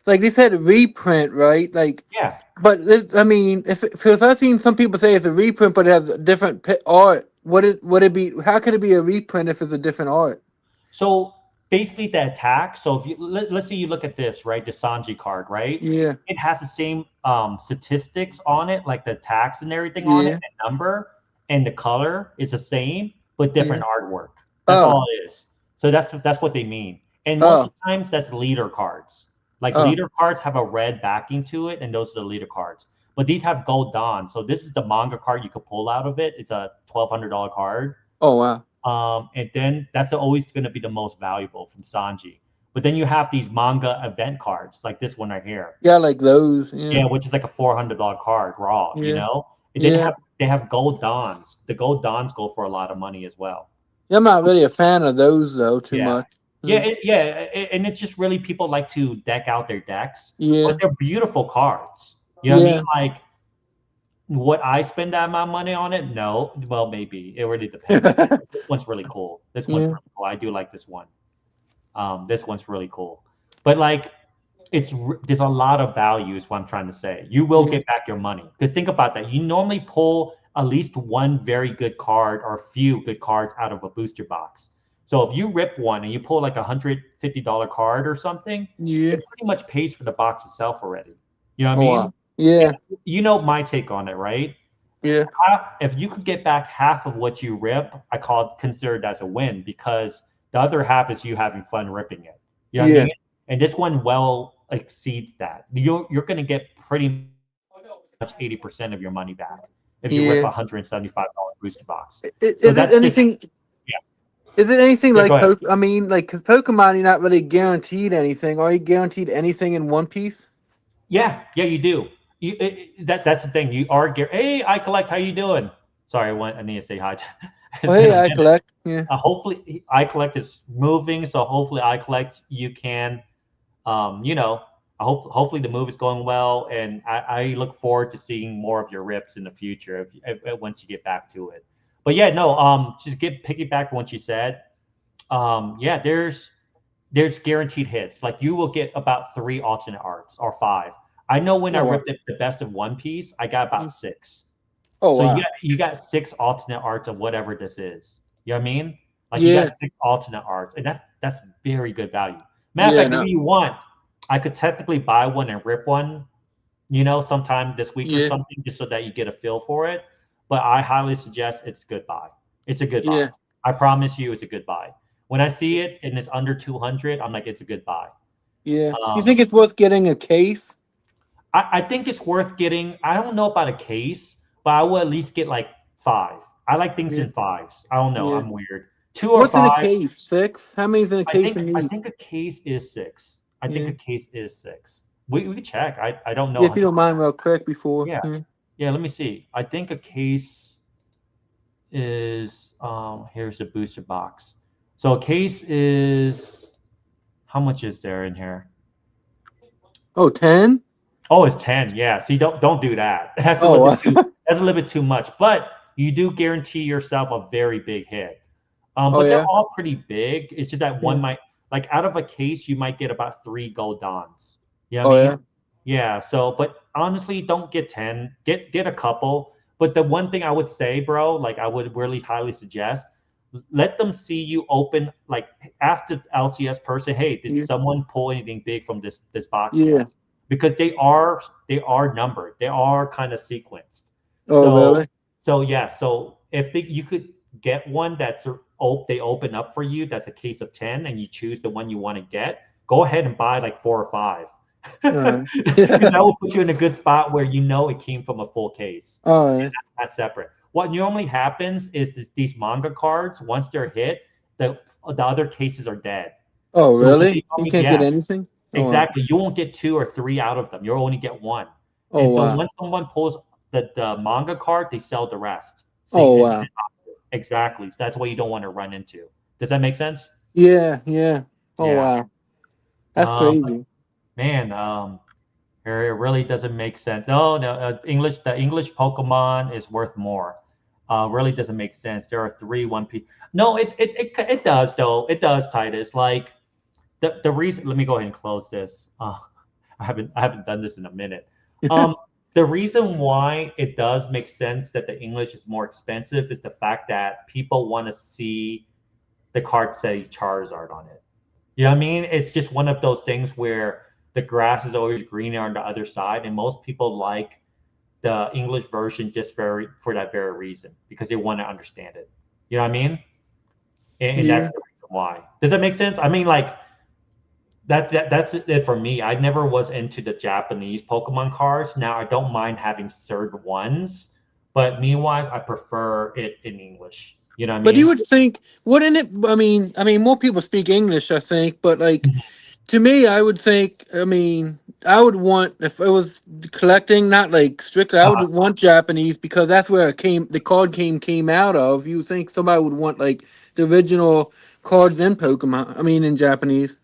like they said reprint, right? Like, Yeah. but I mean, because I've seen some people say it's a reprint, but it has a different art. Would it be? How could it be a reprint if it's a different art? So basically, the attack. So if you let's say you look at this, right, the Sanji card, right? Yeah. It has the same statistics on it, like the attacks and everything on it, and number, and the color is the same, but different artwork. That's all it is. So that's what they mean. And most of the times, that's leader cards. Like leader cards have a red backing to it, and those are the leader cards. But these have gold Dawn. So this is the manga card you could pull out of it. It's a $1,200 card. Oh wow. And then that's always going to be the most valuable from Sanji. But then you have these manga event cards, like this one right here. Yeah, like those. Yeah, which is like a $400 card raw. Yeah. You know, and then they have gold Dons. The gold Dons go for a lot of money as well. Yeah, I'm not really a fan of those though. Too much. Yeah, and it's just really people like to deck out their decks. Yeah. But they're beautiful cards. You know what I mean? Like, would I spend that amount of money on it? No. Well, maybe. It really depends. This one's really cool. This one's really cool. I do like this one. This one's really cool. But like, there's a lot of value is what I'm trying to say. You will get back your money. Because think about that. You normally pull at least one very good card or a few good cards out of a booster box. So if you rip one and you pull like $150 card or something, it pretty much pays for the box itself already. You know what I mean? Wow. Yeah. You know my take on it, right? Yeah. If you could get back half of what you rip, consider it as a win because the other half is you having fun ripping it. You know what I mean? And this one well exceeds that. You're going to get pretty much 80% of your money back if you rip a $175 booster box. Is it anything? Is it anything like I mean, like because Pokemon, you're not really guaranteed anything. Are you guaranteed anything in One Piece? Yeah, you do. That's the thing. You are hey, I collect. How you doing? Sorry, I need to say hi. Hey, I collect. Yeah. Hopefully, I collect is moving. So hopefully, I collect. You can, hopefully the move is going well, and I look forward to seeing more of your rips in the future once you get back to it. But yeah, no, just piggyback on what you said. Yeah, there's guaranteed hits. Like you will get about 3 alternate arts or 5. I know when I ripped the best of One Piece, I got about 6. Oh, so wow. you got 6 alternate arts of whatever this is. You know what I mean? Like you got 6 alternate arts, and that's very good value. Matter of fact, if you want, I could technically buy one and rip one, sometime this week or something, just so that you get a feel for it. But I highly suggest it's a good buy. It's a good buy. I promise you, it's a good buy. When I see it and it's under 200, I'm like, it's a good buy. Yeah. You think it's worth getting a case? I think it's worth getting. I don't know about a case, but I will at least get like 5. I like things in 5s. I don't know. I'm weird. 2 or 5. What's in a case? 6? How many's in a case? I think a case is 6. I think a case is 6. We can check. I don't know. Yeah, if you don't mind, real quick before. Yeah, let me see. I think a case is here's the booster box. So a case is How much is there in here? Oh, 10? Oh, it's 10. Yeah. See, don't do that. That's a Oh, little wow. that's a little bit too much. But you do guarantee yourself a very big hit. Oh, But they're yeah? all pretty big. It's just that one Yeah. might like out of a case, you might get about 3 gold dons. You know Oh, what I mean? yeah? Yeah. So, but honestly, don't get 10. Get a couple. But the one thing I would say, bro, like I would really highly suggest, let them see you open. Like, ask the LCS person, hey, did Yeah. someone pull anything big from this box Yeah. yet? Because they are numbered. They are kind of sequenced. Oh, really? So yeah. So if you could get one they open up for you, that's a case of 10, and you choose the one you want to get, go ahead and buy like 4 or 5. Alright. Because that will put you in a good spot where you know it came from a full case. Alright. That's separate. What normally happens is these manga cards, once they're hit, the other cases are dead. Oh, So really? You can't get anything? Oh, wow. exactly. You won't get 2 or 3 out of them. You'll only get 1. Oh, And so wow. once someone pulls the manga card, they sell the rest. Oh, wow. Exactly. That's what you don't want to run into. Does that make sense? Yeah, yeah. Oh, Yeah. wow. That's crazy. Man, it really doesn't make sense. No, the English Pokemon is worth more. Really doesn't make sense. There are 3 One Piece. No, it does though. It does, Titus. Like the reason. Let me go ahead and close this. I haven't done this in a minute. The reason why it does make sense that the English is more expensive is the fact that people want to see the card say Charizard on it. You know what I mean? It's just one of those things where the grass is always greener on the other side, and most people like the English version just for that very reason, because they want to understand it. You know what I mean? And Yeah. that's the reason why. Does that make sense? I mean, like that's it for me. I never was into the Japanese Pokemon cards. Now I don't mind having certain ones, but meanwhile, I prefer it in English. You know what I mean? But you would think, wouldn't it? I mean, more people speak English, I think. But like, to me, I would think. I mean, I would want if it was collecting, not like strictly. I would want Japanese because that's where the card came out of. You would think somebody would want like the original cards in Pokemon. I mean, in Japanese.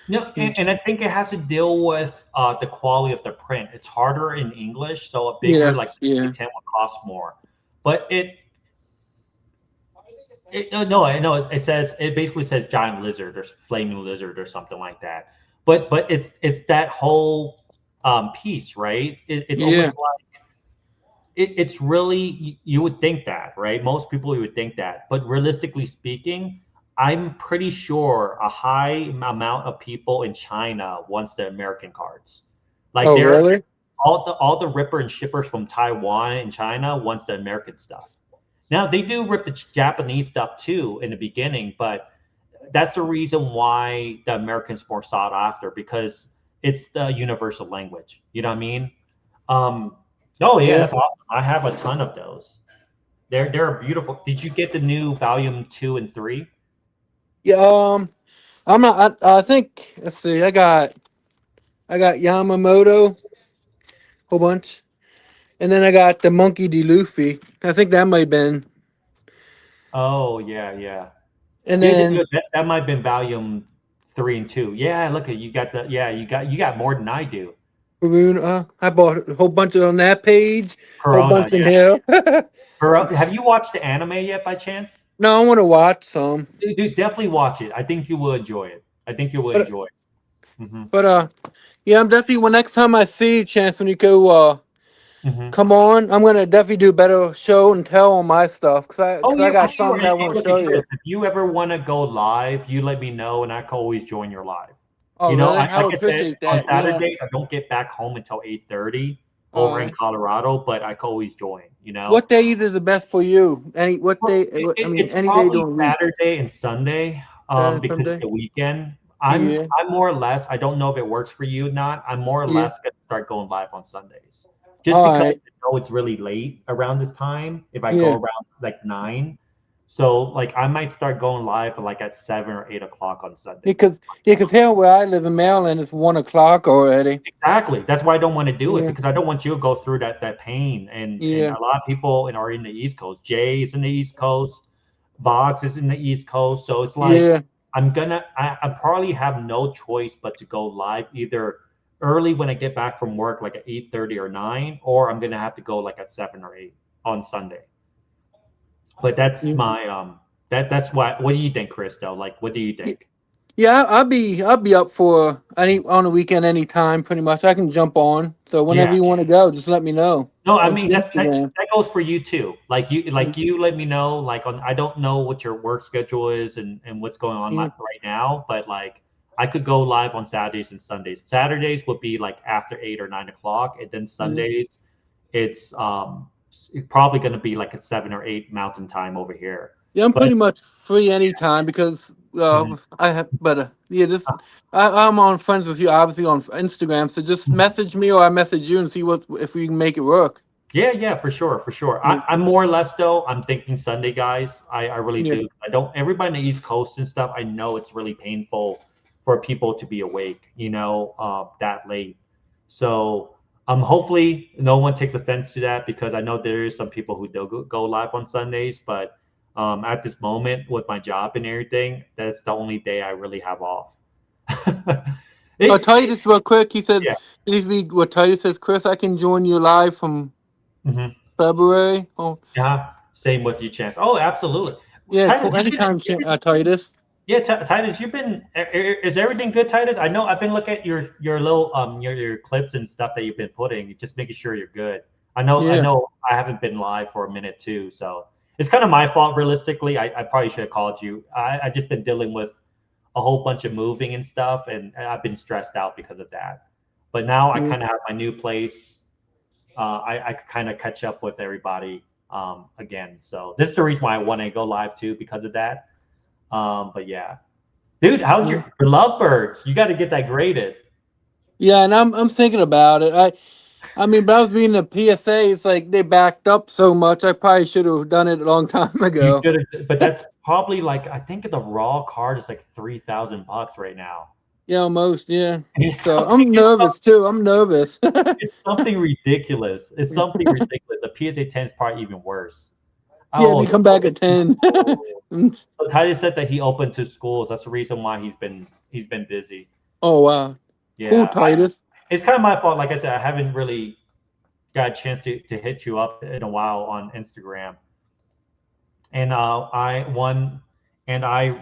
No, and I think it has to deal with the quality of the print. It's harder in English, so a bigger like Yeah. 10 would cost more. But no, I know it basically says giant lizard or flaming lizard or something like that. But it's that whole piece, right? It's Yeah. almost like it's really you would think that, right? Most people you would think that, but realistically speaking, I'm pretty sure a high amount of people in China wants the American cards. Like Oh, really? all the ripper and shippers from Taiwan and China wants the American stuff. Now they do rip the Japanese stuff too in the beginning, but that's the reason why the American's more sought after, because it's the universal language. You know what I mean? Oh yeah, Yeah. that's awesome. I have a ton of those. They're beautiful. Did you get the new volume 2 and 3? Yeah. I'm not. I think. Let's see. I got Yamamoto, whole bunch, and then I got the Monkey D. Luffy. I think that might have been. Oh yeah. And Yeah, then that might have been volume 3 and 2. Yeah, look at you got more than I do. Karuna. I bought a whole bunch on that page. A whole Corona, bunch in yeah. here. Have you watched the anime yet by chance? No, I want to watch some. Dude, definitely watch it. I think you will enjoy it. But yeah, I'm definitely. When next time I see you, Chance, when you go come on, I'm gonna definitely do a better show and tell on my stuff because I got something I want to show you. If you ever want to go live, you let me know, and I can always join your live. Oh, You know, really? I would like I said, appreciate on that. Saturdays, I don't get back home until 8:30 over in Colorado, but I can always join. You know, What days is the best for you? What day? It's Any day probably during the week. Saturday and Sunday, Saturday, because Sunday? it's the weekend. Yeah. I'm more or less. I don't know if it works for you or not. I'm more or Yeah. less gonna start going live on Sundays, just All because right. I know it's really late around this time. If I Yeah. go around like 9, so like I might start going live like at 7 or 8 o'clock on Sunday. Because here where I live in Maryland, it's 1 o'clock already. Exactly. That's why I don't want to do it, Yeah. because I don't want you to go through that pain. And Yeah. a lot of people are in the East Coast. Jay is in the East Coast. Vox is in the East Coast. So it's like Yeah. I probably have no choice but to go live either early when I get back from work, like at 8:30 or 9, or I'm gonna have to go like at 7 or 8 on Sunday. But that's Yeah. my that's what do you think, Chris, though? Like, what do you think? Yeah, I'll be up for any on the weekend anytime pretty much. I can jump on. So whenever Yeah. you want to go, just let me know. No, I On mean that Instagram. goes for you too. You let me know. Like on, I don't know what your work schedule is and what's going on Mhm. right now, but like I could go live on Saturdays and Sundays. Saturdays would be like after 8 or 9 o'clock, and then Sundays it's probably going to be like at 7 or 8 Mountain Time over here. Yeah, I'm But pretty much free anytime because Mhm. I have, but yeah, just I'm on friends with you obviously on Instagram, so just message me or I message you and see what if we can make it work. Yeah, for sure, for sure. Yeah, I'm more or less though. I'm thinking Sunday, guys. I really yeah, do. I don't. Everybody on the East Coast and stuff. I know it's really painful for people to be awake, that late. So, hopefully no one takes offense to that because I know there is some people who do go live on Sundays, but at this moment with my job and everything, that's the only day I really have off. It, Titus, real quick, he said, yeah. basically what Titus says, Chris, I can join you live from Mhm. February. Oh, Yeah. Same with you, Chance. Oh, absolutely. yeah, Titus, cool. Anytime, Titus. yeah, Titus, you've been. Is everything good, Titus? I know I've been looking at your little your clips and stuff that you've been putting, just making sure you're good. I Yeah. know I haven't been live for a minute too, so it's kind of my fault. Realistically, I probably should have called you. I just been dealing with a whole bunch of moving and stuff, and I've been stressed out because of that. But now I Yeah. kind of have my new place. I could kind of catch up with everybody again. So this is the reason why I want to go live too because of that. But yeah, dude, how's your lovebirds? You got to get that graded. Yeah, and I'm thinking about it. I mean, but I was reading the PSA. It's like they backed up so much. I probably should have done it a long time You ago. should have, but that's probably like I think the raw card is like $3,000 right now. Yeah, almost. Yeah. It's So something, I'm nervous too. I'm nervous. it's something ridiculous. It's something ridiculous. The PSA 10 is probably even worse. Yeah, Oh, they come back at 10. so Titus said that he opened 2 schools. That's the reason why he's been busy. Oh wow. Yeah, Cool, Titus. it's kind of my fault. Like I said, I haven't really got a chance to hit you up in a while on Instagram. And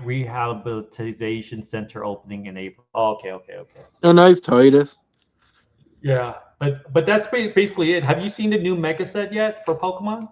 rehabilitation center opening in April. Oh, okay. Oh, nice, Titus. Yeah, but that's basically it. Have you seen the new Mega set yet for Pokemon?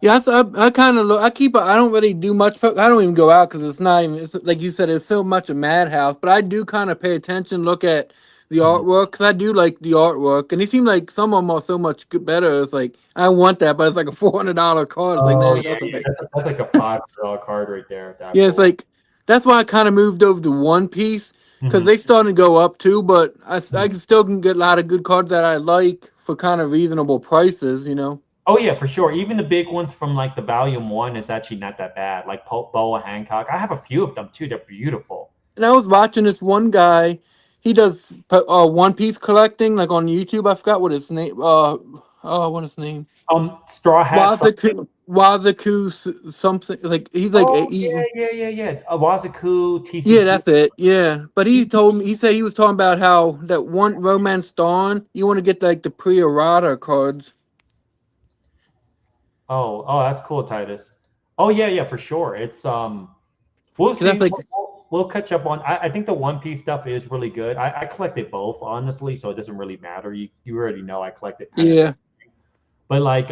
Yes, I kind of look. I don't really do much. I don't even go out because it's not even. It's like you said, it's so much a madhouse. But I do kind of pay attention, look at the artwork because I do like the artwork, and it seemed like some of them are so much better. It's like I want that, but it's like a $400 card. It's like, Oh nah, yeah, that's okay. that's like a $5 card right there. Yeah, it's like that's why I kind of moved over to One Piece because they starting to go up too. But I still can get a lot of good cards that I like for kind of reasonable prices. Oh yeah, for sure. Even the big ones from like the Volume 1 is actually not that bad. Like Boa Hancock. I have a few of them too. They're beautiful. And I was watching this one guy. He does One Piece collecting, like on YouTube. I forgot what his name. What his name? Straw Hat. Wazaku something like he's like Oh yeah. Wazaku TCG. yeah, that's it. Yeah, but he said he was talking about how that one Romance Dawn. You want to get like the pre-errata cards. Oh, that's cool, Titus. Oh yeah, for sure. It's we'll see. That's like We'll catch up on. I think the One Piece stuff is really good. I collected both honestly, so it doesn't really matter. You already know I collected. yeah. But like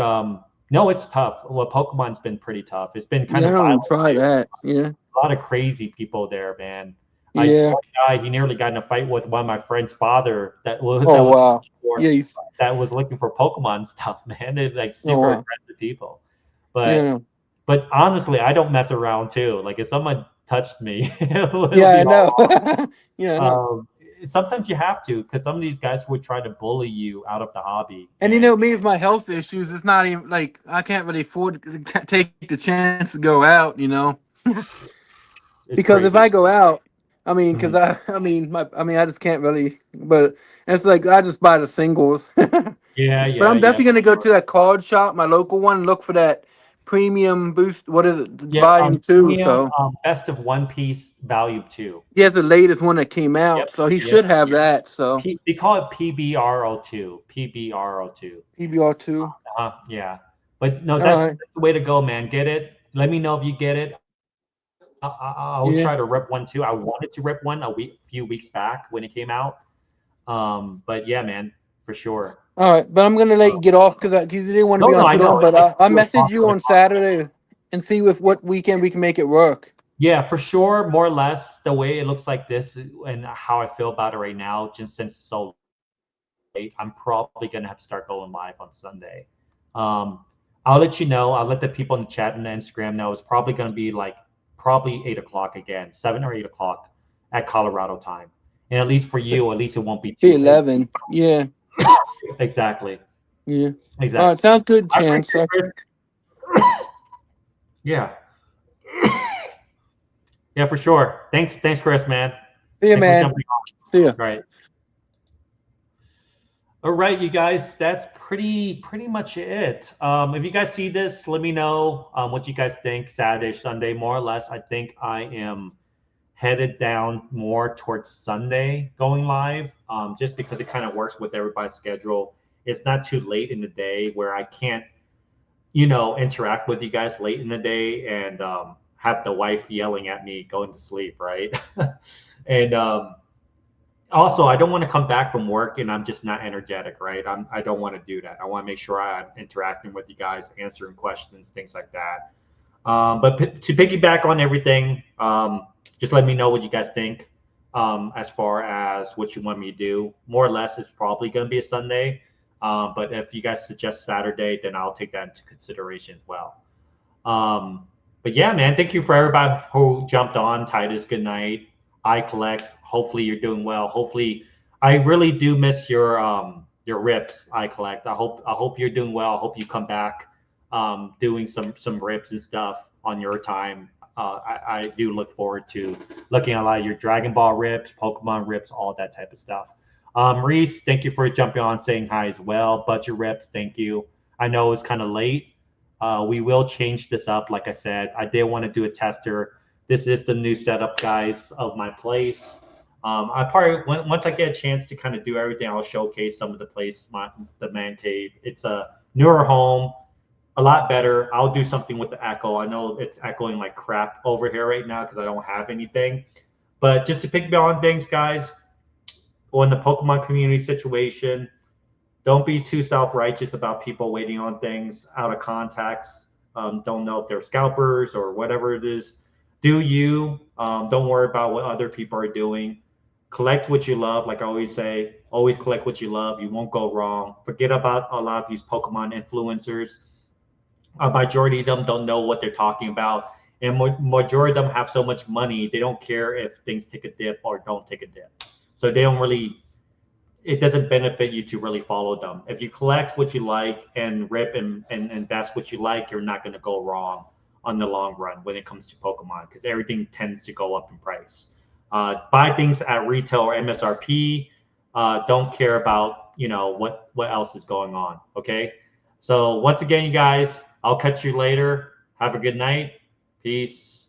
no, it's tough. Well, Pokemon's been pretty tough. It's been kind I of don't even violent. try that. Yeah. A lot of crazy people there, man. Yeah. One guy, he nearly got in a fight with one of my friend's father that was Wow. yeah, that was looking for Pokemon stuff, man. They're like super aggressive people. But but honestly, I don't mess around too. Like if someone touched me, I know. Yeah, I know. Sometimes you have to because some of these guys would try to bully you out of the hobby. And me with my health issues, it's not even like I can't really afford to take the chance to go out, because crazy. if I go out, I mean, because I just can't really. But it's like I just buy the singles. Yeah. But I'm definitely gonna go to that card shop, my local one, and look for that premium boost. What is it? Yeah, Volume 2. premium, So best of One Piece Value 2. he has the latest one that came out. Yep, So he yep. should have that. So They call it PBRO2. PBRO2. PBR2. Yeah. But no, All that's right. the way to go, man. Get it. Let me know if you get it. I'll Yeah. try to rip one too. I wanted to rip one few weeks back when it came out. But yeah, man, for sure. All right, but I'm gonna let you get off because you didn't want to be No, on I too know. long. But It's I 2 message o'clock you on on the clock. Saturday and see with what weekend we can make it work. Yeah, for sure. More or less the way it looks like this and how I feel about it right now, just since it's so late, I'm probably gonna have to start going live on Sunday. I'll let you know. I'll let the people in the chat and the Instagram know. It's probably gonna be like probably 8 o'clock again, 7 or 8 o'clock at Colorado time. And at least for you, at least it won't be Be too 11. Yeah. Exactly. Yeah. Exactly. All right, sounds good, I Chance. appreciate it. Yeah. Yeah, for sure. Thanks, Chris, man. See ya, Thanks for man. jumping on. See ya. Right. All right, you guys, that's pretty much it. If you guys see this, let me know what you guys think. Saturday, Sunday, more or less. I think I am headed down more towards Sunday going live, just because it kind of works with everybody's schedule. It's not too late in the day where I can't, interact with you guys late in the day and have the wife yelling at me going to sleep, right? And also, I don't want to come back from work and I'm just not energetic, right? I don't want to do that. I want to make sure I'm interacting with you guys, answering questions, things like that. But to piggyback on everything, just let me know what you guys think as far as what you want me to do. More or less, it's probably going to be a Sunday. But if you guys suggest Saturday, then I'll take that into consideration as well. But yeah, man, thank you for everybody who jumped on. Titus, good night. I collect. Hopefully you're doing well. Hopefully, I really do miss your rips. I collect. I hope you're doing well. I hope you come back doing some rips and stuff on your time. I do look forward to looking at a lot of your Dragon Ball rips, Pokemon rips, all that type of stuff. Reese, thank you for jumping on, saying hi as well. Budget rips, thank you. I know it's kind of late. We will change this up. Like I said, I did want to do a tester. This is the new setup, guys, of my place. I probably once I get a chance to kind of do everything, I'll showcase some of the the man cave. It's a newer home, a lot better. I'll do something with the echo. I know it's echoing like crap over here right now because I don't have anything. But just to pick on things, guys, on the Pokemon community situation, don't be too self-righteous about people waiting on things out of context. Don't know if they're scalpers or whatever it is. Do you. Don't worry about what other people are doing. Collect what you love. Like I always say, always collect what you love. You won't go wrong. Forget about a lot of these Pokemon influencers. A majority of them don't know what they're talking about. And majority of them have so much money, they don't care if things take a dip or don't take a dip. So they don't really, it doesn't benefit you to really follow them. If you collect what you like and rip and invest what you like, you're not going to go wrong on the long run when it comes to Pokemon, because everything tends to go up in price. Buy things at retail or MSRP. Don't care about what else is going on. Okay. So once again, you guys, I'll catch you later. Have a good night. Peace.